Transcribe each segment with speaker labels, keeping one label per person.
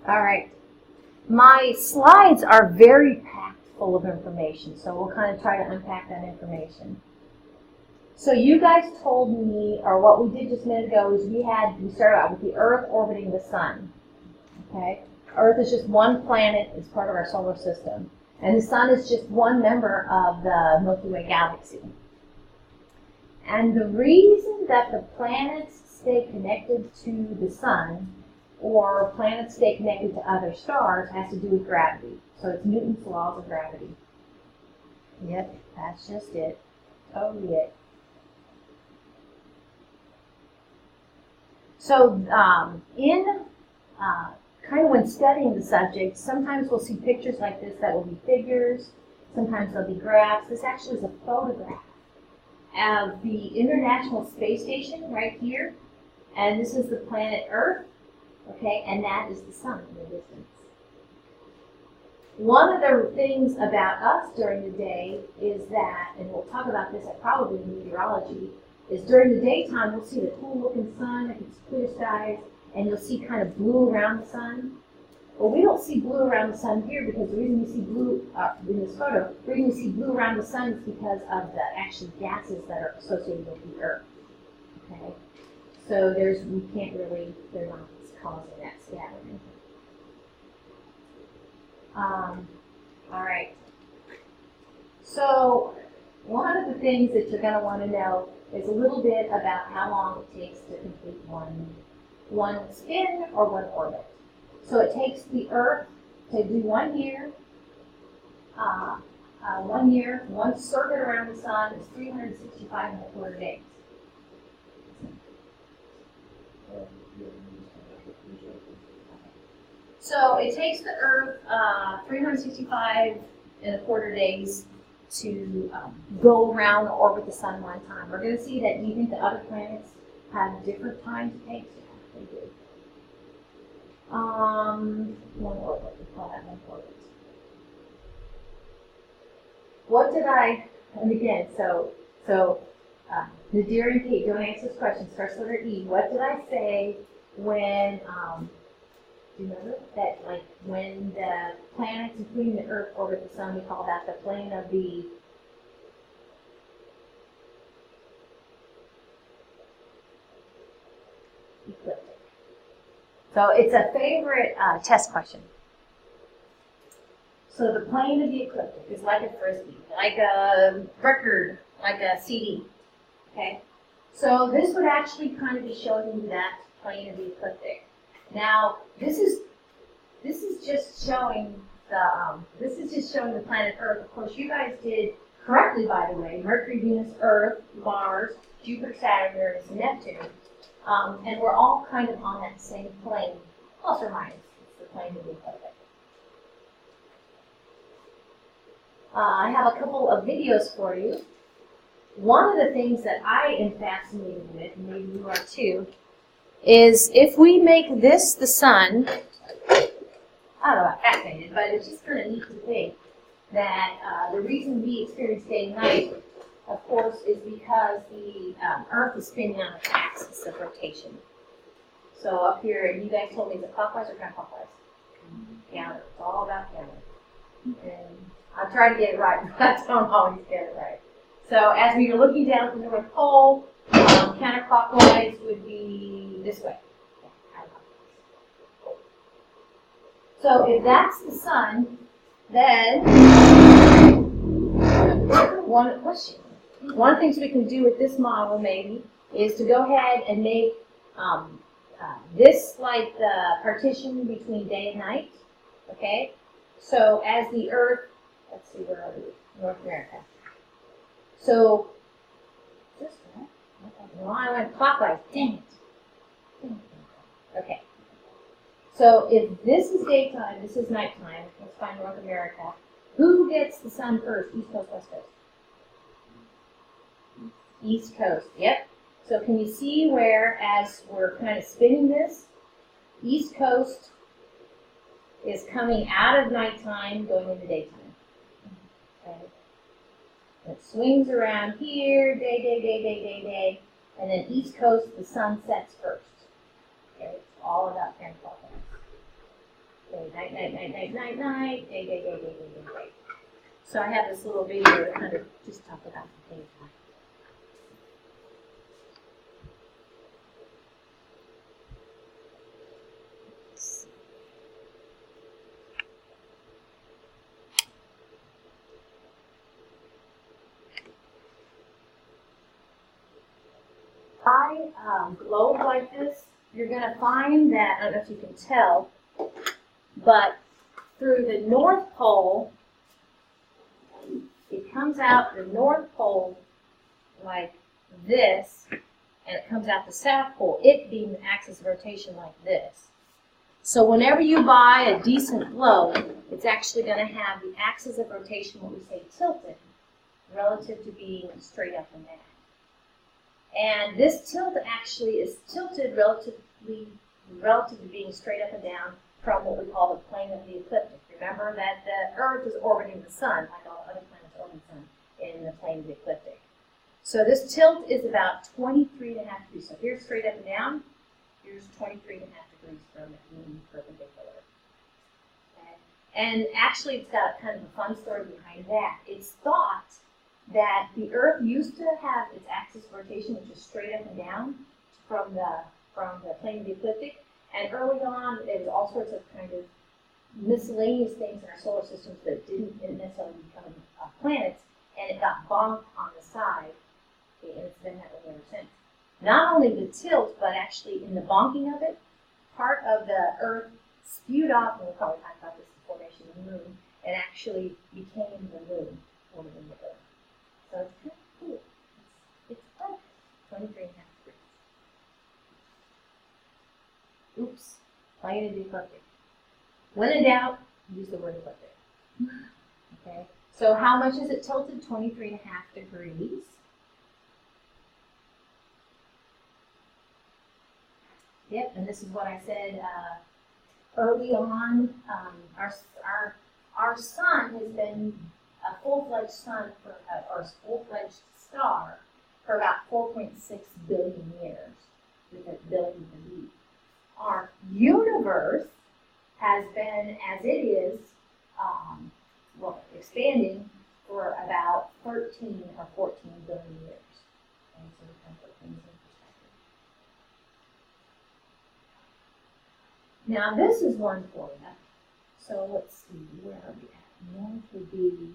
Speaker 1: All right. My slides are very packed full of information, so we'll kind of try to unpack that information. So you guys told me, or what we did just a minute ago, is we started out with the Earth orbiting the Sun. Okay? Earth is just one planet, it's part of our solar system. And the Sun is just one member of the Milky Way galaxy. And the reason that the planets stay connected to the Sun, or planets stay connected to other stars, has to do with gravity. So it's Newton's laws of gravity. Yep, that's just it. Totally it. So kind of when studying the subject, sometimes we'll see pictures like this that will be figures, sometimes they'll be graphs. This actually is a photograph of the International Space Station right here, and this is the planet Earth, okay, and that is the Sun in the distance. One of the things about us during the day is that, and we'll talk about this at probably meteorology, is during the daytime we'll see the cool looking sun if it's clear skies, and you'll see kind of blue around the sun. Well, we don't see blue around the sun here because the reason we see blue in this photo, the reason we see blue around the sun is because of the actual gases that are associated with the Earth. Okay, so we can't really, they're not causing that scattering. All right. So one of the things that you're going to want to know is a little bit about how long it takes to complete one spin or one orbit. So it takes the Earth to do 1 year. 1 year, one circuit around the sun is 365.25 days. So it takes the Earth 365.25 days to go around or orbit the sun one time. We're going to see that. Do you think the other planets have different times it takes? Yeah, they do. One orbit. We call that one orbit. What did I? And again, so Nadir and Kate, don't answer this question. Starts with letter E. What did I say when? Do you remember that, like, when the planets, including the Earth, orbit the sun, we call that the plane of the ecliptic. So it's a favorite test question. So the plane of the ecliptic is like a frisbee, like a record, like a CD. Okay. So this would actually kind of be showing you that plane of the ecliptic. Now, this is just showing the planet Earth. Of course, you guys did correctly, by the way. Mercury, Venus, Earth, Mars, Jupiter, Saturn, Uranus, and Neptune, and we're all kind of on that same plane, plus or minus. It's the plane of the ecliptic. I have a couple of videos for you. One of the things that I am fascinated with, and maybe you are too, is if we make this the sun, I don't know about fascinated, but it's just kind of neat to think that the reason we experience day and night, of course, is because the Earth is spinning on its axis of rotation. So up here, you guys told me, is it clockwise or counterclockwise? Counter. It's all about counter. And I try to get it right, but I don't always get it right. So as we are looking down at the North Pole, counterclockwise would be this way. So if that's the sun, then one of the things we can do with this model maybe is to go ahead and make this like the partition between day and night. Okay? So as the Earth, let's see, where are we? North America. So, this way. No, I went clockwise. Dang it. Okay. So if this is daytime, this is nighttime. Let's find North America. Who gets the sun first? East Coast, West Coast? East Coast. Yep. So can you see where, as we're kind of spinning this, East Coast is coming out of nighttime, going into daytime. Okay. It swings around here, day, and then East Coast, the sun sets first. Okay, it's all about counterclockwise. Night, night, night, night, night, night, day, day, day, day, day, day, day. So I have this little video to kind of just talk about the daytime. Globe like this, you're going to find that, I don't know if you can tell, but through the North Pole, it comes out the North Pole like this, and it comes out the South Pole, it being the axis of rotation like this. So whenever you buy a decent globe, it's actually going to have the axis of rotation, what we say tilted, relative to being straight up and down. And this tilt actually is tilted relative to being straight up and down from what we call the plane of the ecliptic. Remember that the Earth is orbiting the Sun, like all the other planets orbiting the Sun, in the plane of the ecliptic. So this tilt is about 23.5 degrees. So here's straight up and down. Here's 23.5 degrees from the mean perpendicular. Okay? And actually, it's got kind of a fun story behind that. It's thought that the Earth used to have its axis of rotation, which is straight up and down from the plane of the ecliptic, and early on there was all sorts of kind of miscellaneous things in our solar systems that didn't necessarily become planets, and it got bonked on the side, okay, and it's been that way ever since. Not only the tilt, but actually in the bonking of it, part of the Earth spewed off, and we'll probably talk about this, the formation of the moon, and actually became the moon orbiting the Earth. So it's kind of cool. It's perfect. 23.5 degrees. Oops. Plane of the ecliptic. When in doubt, use the word ecliptic. Okay. So how much is it tilted? 23.5 degrees. Yep, and this is what I said early on. Our sun has been a full-fledged sun or a full-fledged star for about 4.6 billion years, with a billion with a B. Our universe has been, as it is, expanding for about 13 or 14 billion years. And so we kind of put things in perspective. Now this is one for you. So let's see, where are we at? North would be.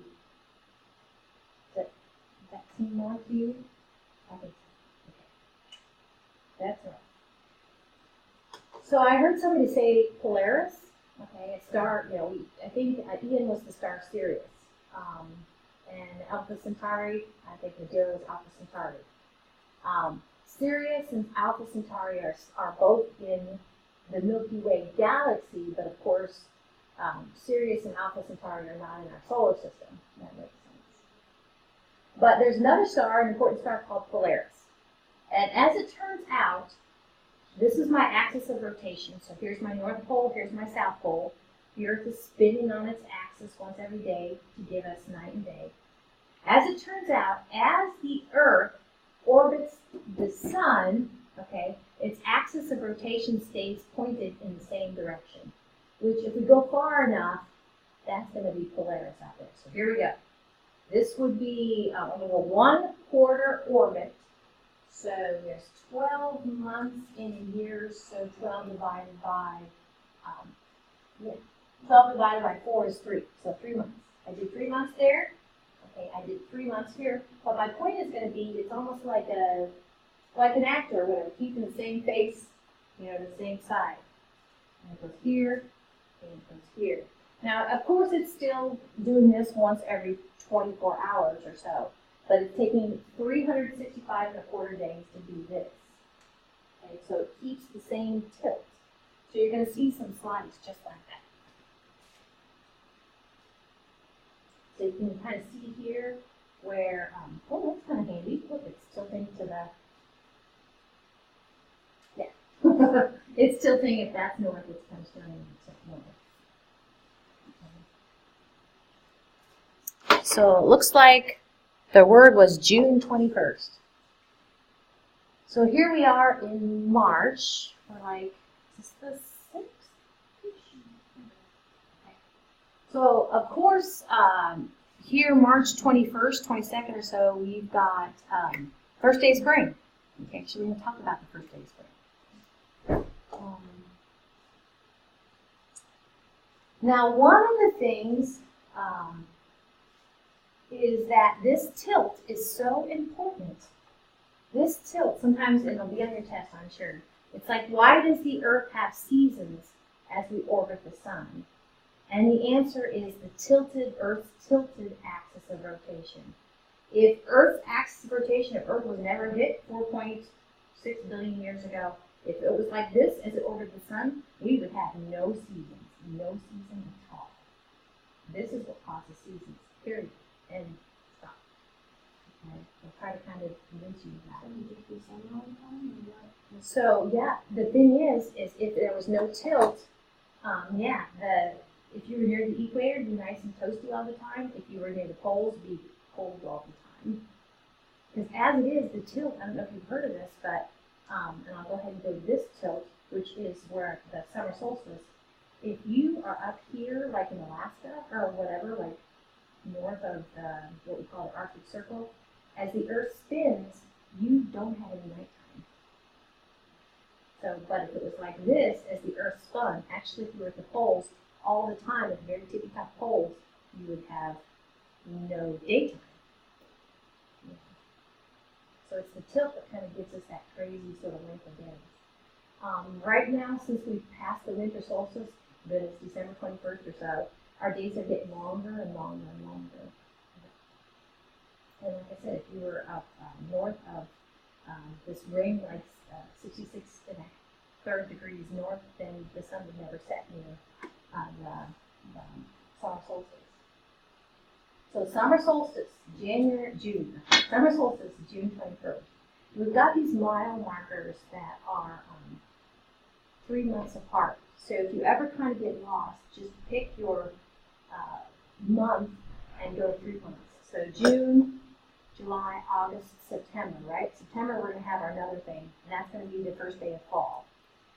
Speaker 1: That seem more to you? I think so. Okay. That's right. So I heard somebody say Polaris. Okay, a star, I think Ian was the star Sirius. And Alpha Centauri, I think Madeira was Alpha Centauri. Sirius and Alpha Centauri are both in the Milky Way galaxy, but of course, Sirius and Alpha Centauri are not in our solar system. That makes sense. But there's another star, an important star called Polaris. And as it turns out, this is my axis of rotation. So here's my North Pole, here's my South Pole. The Earth is spinning on its axis once every day to give us night and day. As it turns out, as the Earth orbits the Sun, okay, its axis of rotation stays pointed in the same direction, which if we go far enough, that's going to be Polaris out there. So here we go. This would be a 1/4 orbit. So there's 12 months in a year, so 12 divided by 4 is 3. So 3 months. I did 3 months there. Okay, I did 3 months here. But my point is going to be, it's almost like an actor or whatever, keeping the same face, the same side. And it goes here, and it goes here. Now, of course, it's still doing this once every 24 hours or so, but it's taking 365.25 days to do this. Okay, so it keeps the same tilt. So you're going to see some slides just like that. So you can kind of see here where, oh, that's kind of handy. Look, it's tilting to the, yeah. It's tilting, if that's north, it's kind of turning to north. So it looks like the word was June 21st. So here we are in March. We're like, is this the 6th? So, of course, here, March 21st, 22nd or so, we've got first day of spring. Okay, actually, we're going to talk about the first day of spring. Now, one of the things is that this tilt is so important. This tilt, sometimes it'll be on your test, I'm sure. It's like, why does the Earth have seasons as we orbit the sun? And the answer is Earth's tilted axis of rotation. If Earth's axis of rotation, if Earth was never hit 4.6 billion years ago, if it was like this as it orbited the sun, we would have no season at all. This is what causes seasons, period. And stop. Okay? I'll try to kind of convince you of that. So yeah, the thing is if there was no tilt, if you were near the equator, it'd be nice and toasty all the time. If you were near the poles, it'd be cold all the time. Because as it is, the tilt, I don't know if you've heard of this, but, and I'll go ahead and go to this tilt, which is where the summer solstice, if you are up here, like in Alaska, or whatever, like north of what we call the Arctic Circle, as the Earth spins, you don't have any nighttime. So, but if it was like this, as the Earth spun, actually if you were at the poles, all the time, at the very tippy top poles, you would have no daytime. Yeah. So it's the tilt that kind of gives us that crazy sort of length of days. Right now, since we've passed the winter solstice, but it's December 21st or so, our days are getting longer and longer and longer. And like I said, if you were up north of this ring, like 66.3 degrees north, then the sun would never set near the summer solstice. So summer solstice, June. Summer solstice, June 21st. We've got these mile markers that are 3 months apart. So if you ever kind of get lost, just pick your month and go 3 months. So June, July, August, September, right? September we're going to have our another thing, and that's going to be the first day of fall.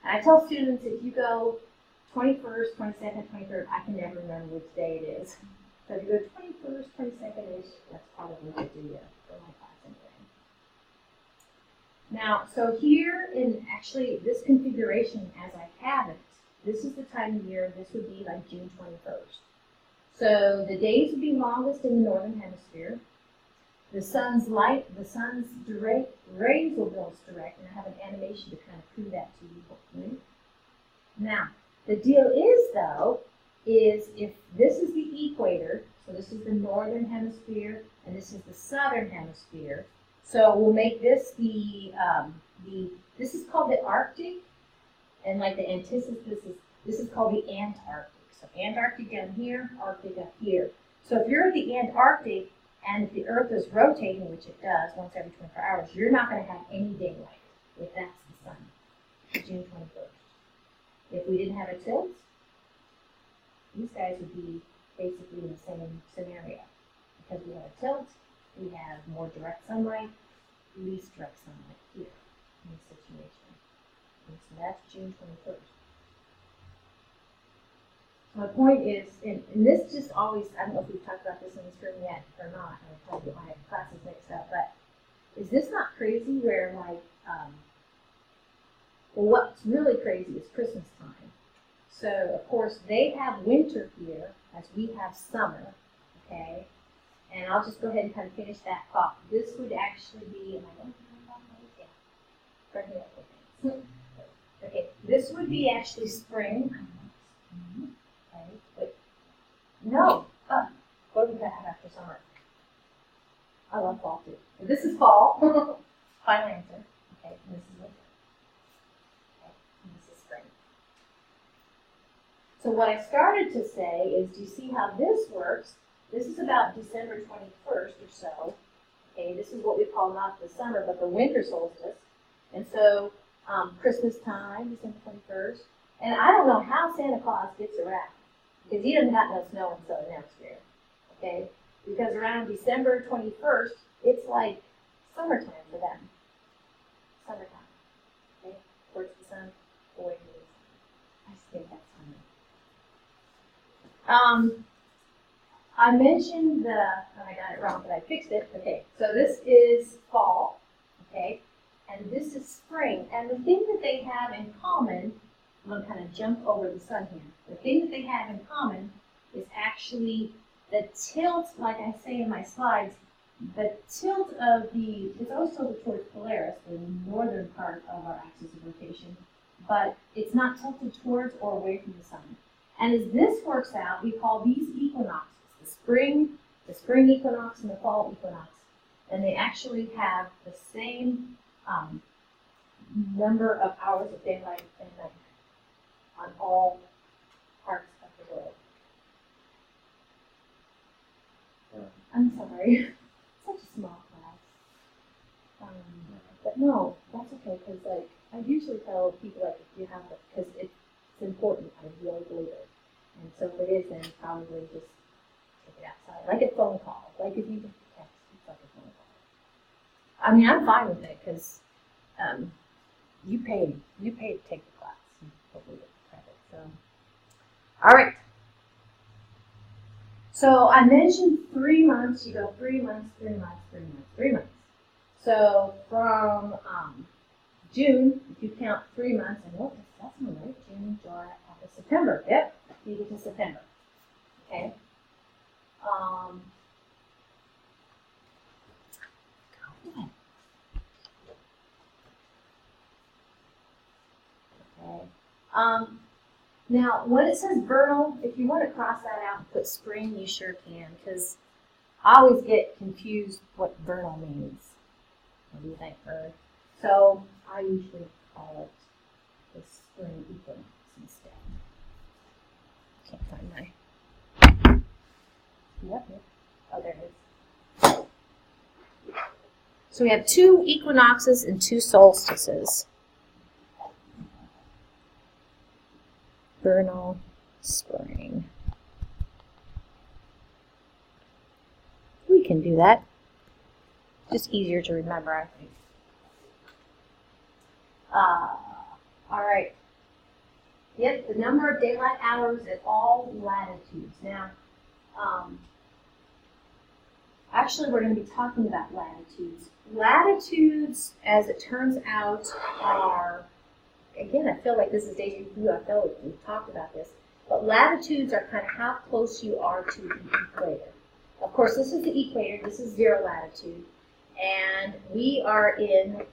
Speaker 1: And I tell students, if you go 21st, 22nd, 23rd, I can never remember which day it is. So if you go 21st, 22nd-ish, that's probably good to do for my class anyway. Now, so here in actually this configuration as I have it, this is the time of year, this would be like June 21st. So the days would be longest in the northern hemisphere. The sun's rays will be most direct, and I have an animation to kind of prove that to you, hopefully. Now, the deal is, though, is if this is the equator, so this is the northern hemisphere, and this is the southern hemisphere. So we'll make this this is called the Arctic, and like the antithesis, this is called the Antarctic. So Antarctic down here, Arctic up here. So if you're at the Antarctic, and if the Earth is rotating, which it does once every 24 hours, you're not going to have any daylight if that's the sun, June 21st. If we didn't have a tilt, these guys would be basically in the same scenario. Because we have a tilt, we have more direct sunlight, least direct sunlight here in this situation. And so that's June 21st. My point is, and this just always, I don't know if we've talked about this in this room yet or not, I'm trying to get my classes mixed up, but is this not crazy where, like, well, what's really crazy is Christmas time. So, of course, they have winter here, as we have summer, okay? And I'll just go ahead and kind of finish that thought. This would actually be, am I going to turn it on? Yeah. Okay, this would be actually spring. Wait. No. What do we have after summer? I love fall too. So this is fall. Final answer. Okay, and this is winter. Okay, and this is spring. So what I started to say is, do you see how this works? This is about December 21st or so. Okay, this is what we call not the summer, but the winter solstice. And so Christmas time, December 21st. And I don't know how Santa Claus gets around, because he doesn't got no snow in the southern hemisphere, okay? Because around December 21st, it's like summertime for them. Summertime, okay? Towards the sun, away from the sun. I just think that's funny. I mentioned I got it wrong, but I fixed it. Okay, so this is fall, okay, and this is spring. And the thing that they have in common, I'm going to kind of jump over the sun here. The thing that they have in common is actually the tilt, like I say in my slides, the tilt of it's always tilted towards Polaris, the northern part of our axis of rotation, but it's not tilted towards or away from the sun. And as this works out, we call these equinoxes, the spring equinox and the fall equinox, and they actually have the same number of hours of daylight and night on all parts of the world. I'm sorry, such a small class. But no, that's okay, because like I usually tell people, like, if you have it, because it's important, I really believe it. And so if it is, then probably just take it outside, like a phone call. Like if you get a text, it's like a phone call. I mean, I'm fine with it, because you paid to take the class. You hopefully get the credit. So, all right. So I mentioned 3 months. You go 3 months, 3 months, 3 months, 3 months. So from June, if you count 3 months, and what? That's not right. June, July, August, September. Yep, you get to September. Okay. Okay. Now, when it says vernal, if you want to cross that out and put spring, you sure can, because I always get confused what vernal means. What do you think, Bird? So I usually call it the spring equinox instead. Can't find my. Yep. Oh, there it is. So we have 2 equinoxes and 2 solstices. Vernal, spring. We can do that. Just easier to remember, I think. All right. Yep, the number of daylight hours at all latitudes. Now, actually, we're going to be talking about latitudes. Latitudes, as it turns out, are, again, I feel like this is deja vu. I feel like we've talked about this. But latitudes are kind of how close you are to the equator. Of course, this is the equator. This is 0 latitude. And we are in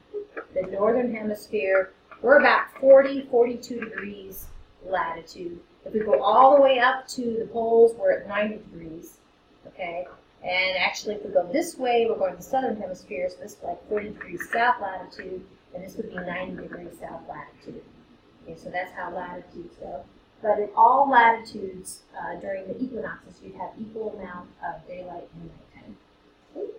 Speaker 1: the northern hemisphere. We're about 40, 42 degrees latitude. If we go all the way up to the poles, we're at 90 degrees. Okay? And actually, if we go this way, we're going to the southern hemisphere, so this is like 40 degrees south latitude, and this would be 90 degrees south latitude. Okay, so that's how latitudes go. But at all latitudes, during the equinoxes, you'd have equal amount of daylight and nighttime. Okay.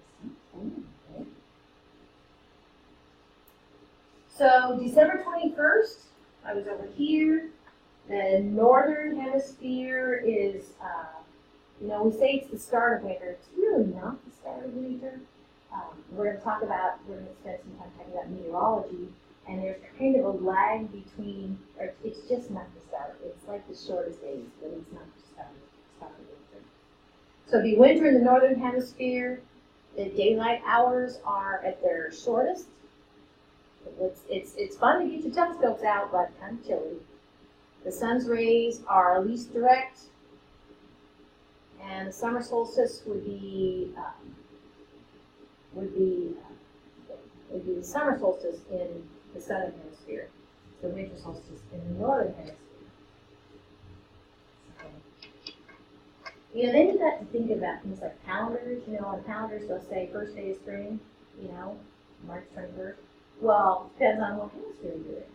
Speaker 1: So December 21st, I was over here. The northern hemisphere is, we say it's the start of winter. It's really not the start of winter. We're going to spend some time talking about meteorology, and there's kind of a lag between, or it's just not the start. It's like the shortest days, but it's not the start of winter. So it'd be winter in the northern hemisphere. The daylight hours are at their shortest. It's fun to get your telescopes out, but kind of chilly. The sun's rays are least direct, and the summer solstice would be the summer solstice in the southern hemisphere, the winter solstice in the northern hemisphere. So, then you got to think about things like calendars. On calendars they'll say first day of spring, March 21st. Well, it depends on what hemisphere you're in.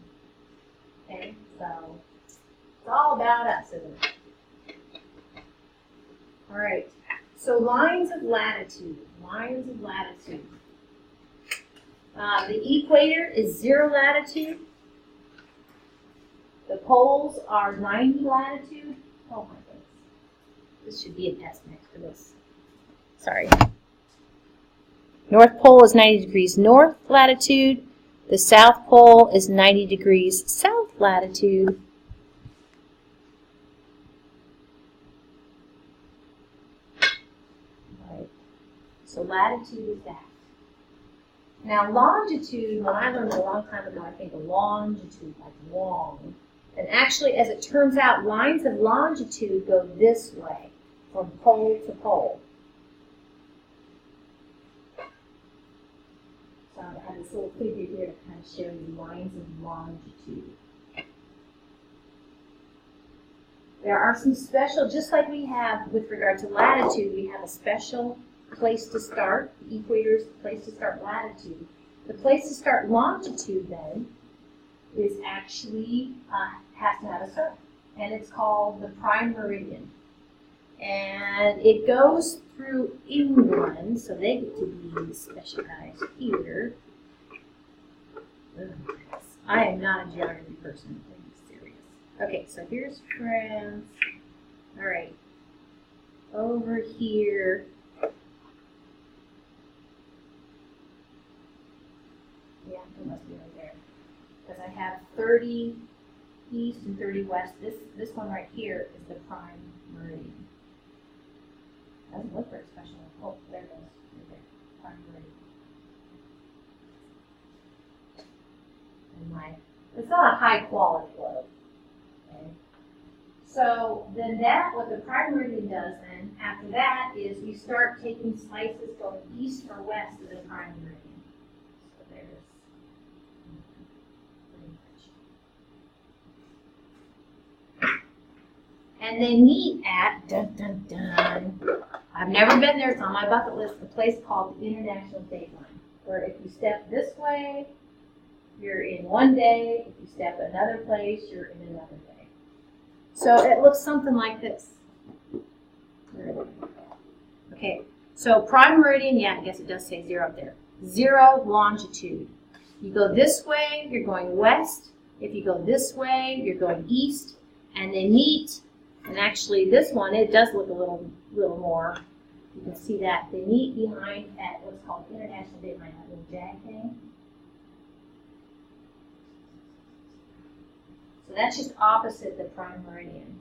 Speaker 1: Okay, so it's all about us, isn't it? All right. So lines of latitude. The equator is 0 latitude. The poles are 90 latitude. Oh my goodness. This should be an S next to this. Sorry. North Pole is 90 degrees north latitude. The South Pole is 90 degrees south latitude. So latitude is that. Now longitude, when I learned a long time ago, I think of longitude, like long. And actually, as it turns out, lines of longitude go this way, from pole to pole. So I have this little figure here to kind of show you lines of longitude. There are some special, just like we have with regard to latitude, we have a special place to start. The equator is the place to start latitude. The place to start longitude, then, is actually, has to have a circle. And it's called the prime meridian. And it goes through England, so they get to be the special guys here. I am not a geography person. Okay, so here's France. All right, over here. Yeah, it must be right there. Because I have 30 east and 30 west. This one right here is the prime meridian. Doesn't look very special. Oh, there it goes. Right there. Prime meridian. And it's not a high quality globe. So then what the prime meridian does then, after that, is you start taking slices going east or west of the prime meridian. So there's pretty much. And they meet at, dun dun dun, I've never been there, it's on my bucket list, a place called the International Date Line, where if you step this way, you're in one day, if you step another place, you're in another day. So it looks something like this. Okay, so prime meridian, yeah, I guess it does say 0 up there. 0 longitude. You go this way, you're going west. If you go this way, you're going east. And they meet, and actually this one, it does look a little more. You can see that. They meet behind at what's called International Date Line, that little jag thing. So that's just opposite the prime meridian.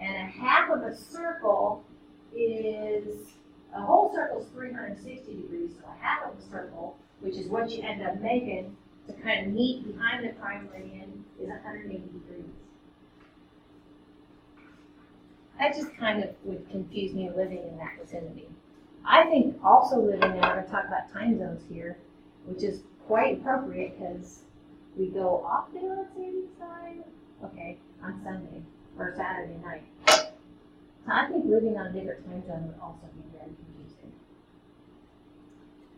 Speaker 1: And a half of a circle a whole circle is 360 degrees, so a half of a circle, which is what you end up making to kind of meet behind the prime meridian, is 180 degrees. That just kind of would confuse me living in that vicinity. I think also living there, we're going to talk about time zones here, which is quite appropriate because we go off daylight savings time, okay, on Sunday or Saturday night. So I think living on a different time zone would also be very confusing.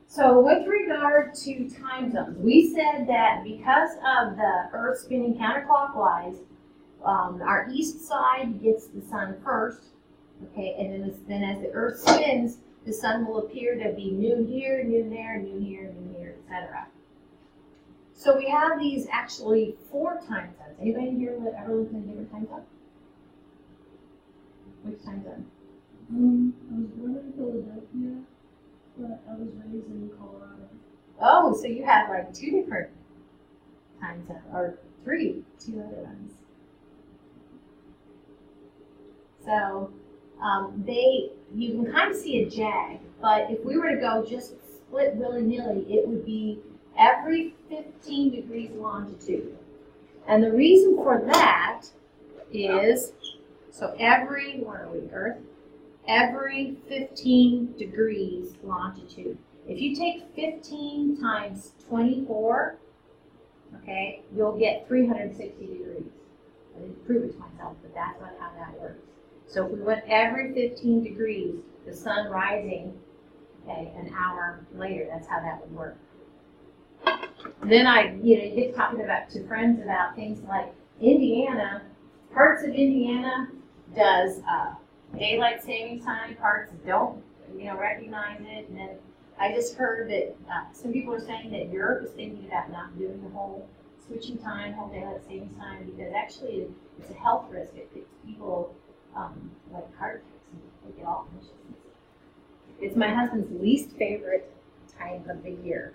Speaker 1: So with regard to time zones, we said that because of the Earth spinning counterclockwise, our east side gets the sun first, okay, and then as the Earth spins, the sun will appear to be noon here, noon there, noon here, etc. So we have these actually 4 time zones. Anybody here ever lived in a different time zone? Which time zone?
Speaker 2: I was born in Philadelphia, but I was raised in Colorado.
Speaker 1: Oh, so you have like 2 different time zones, or 2 other ones. So you can kind of see a jag, but if we were to go just split willy-nilly, it would be every 15 degrees longitude. And the reason for that is, so every 15 degrees longitude. If you take 15 times 24, okay, you'll get 360 degrees. I didn't prove it to myself, but that's not how that works. So if we went every 15 degrees, the sun rising, okay, an hour later, that's how that would work. Then you get talking to friends about things like Indiana. Parts of Indiana does daylight savings time. Parts don't, recognize it. And then I just heard that some people are saying that Europe is thinking about not doing the whole switching time, whole daylight savings time, because actually it's a health risk. It gets people like heart attacks and they get all anxious. It's my husband's least favorite time of the year.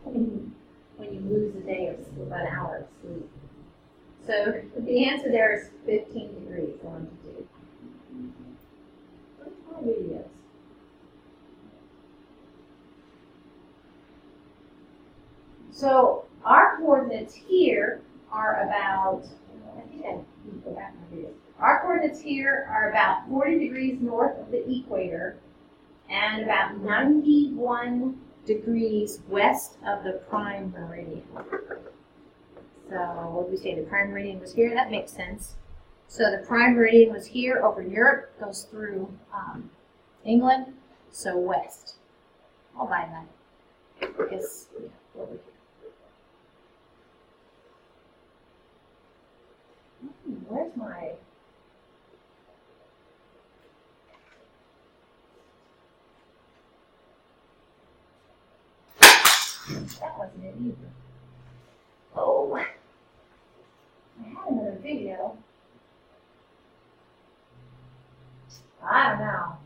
Speaker 1: When you lose a day of an hour of sleep. So the answer there is 15 degrees longitude. Where's my videos? So our coordinates here are about, I think I need to go back and read it. Our coordinates here are about 40 degrees north of the equator and about 91 degrees west of the prime meridian. So what did we say? The prime meridian was here? That makes sense. So the prime meridian was here over Europe, goes through England, so west. I'll buy that. I guess, yeah, over here. Where's my... That wasn't it either. Oh, I had another video. I don't know.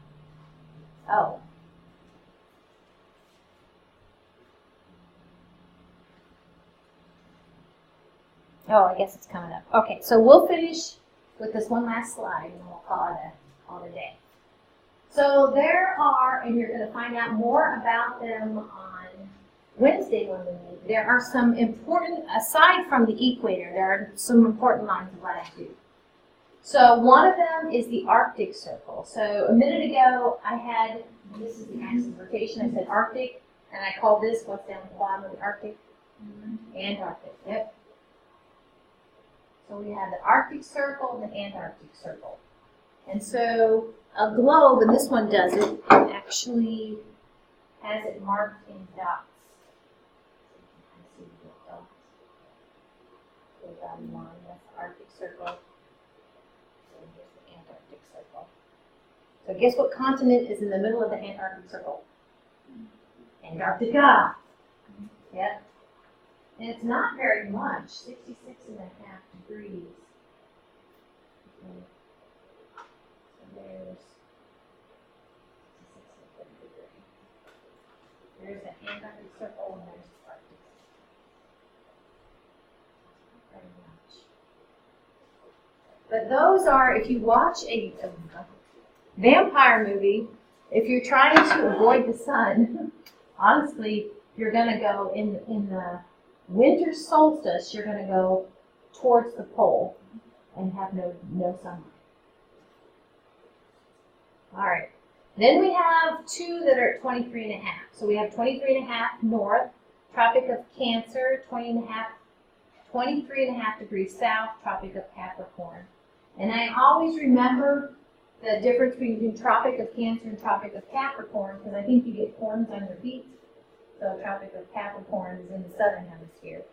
Speaker 1: Oh. Oh, I guess it's coming up. Okay, so we'll finish with this one last slide and we'll call it a day. So there are, and you're going to find out more about them on Wednesday when we meet. There are some important, aside from the equator, there are some important lines of latitude. So one of them is the Arctic Circle. So a minute ago I had, this is the axis of rotation, I said Arctic, and I called this, what's down at the bottom of the Arctic? Antarctic, yep. So we have the Arctic Circle and the Antarctic Circle. And so a globe, and this one does it, actually has it marked in dots. There's that line, that's the Arctic Circle. And here's the Antarctic Circle. So guess what continent is in the middle of the Antarctic Circle? Antarctica. Yep. And it's not very much, 66.5 degrees. Okay. So there's 66.5 degrees. There's the Antarctic Circle and there's the Arctic Circle. Very much. But those are, if you watch a vampire movie, if you're trying to avoid the sun, honestly, you're going to go in the winter solstice, you're going to go towards the pole and have no sunlight. All right. Then we have two that are at 23.5. So we have 23.5 north, Tropic of Cancer, 23.5 degrees south, Tropic of Capricorn. And I always remember the difference between Tropic of Cancer and Tropic of Capricorn because I think you get corns on your feet. So Tropic of Capricorn is in the southern hemisphere.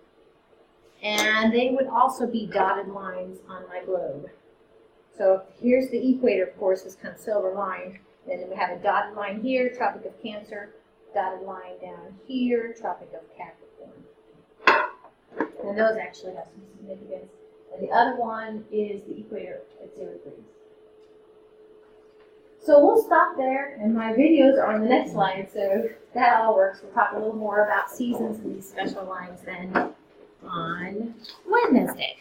Speaker 1: And they would also be dotted lines on my globe. So here's the equator, of course, this kind of silver line. Then we have a dotted line here, Tropic of Cancer, dotted line down here, Tropic of Capricorn. And those actually have some significance. And the other one is the equator at 0 degrees. So we'll stop there, and my videos are on the next slide, so that all works. We'll talk a little more about seasons and these special lines then on Wednesday.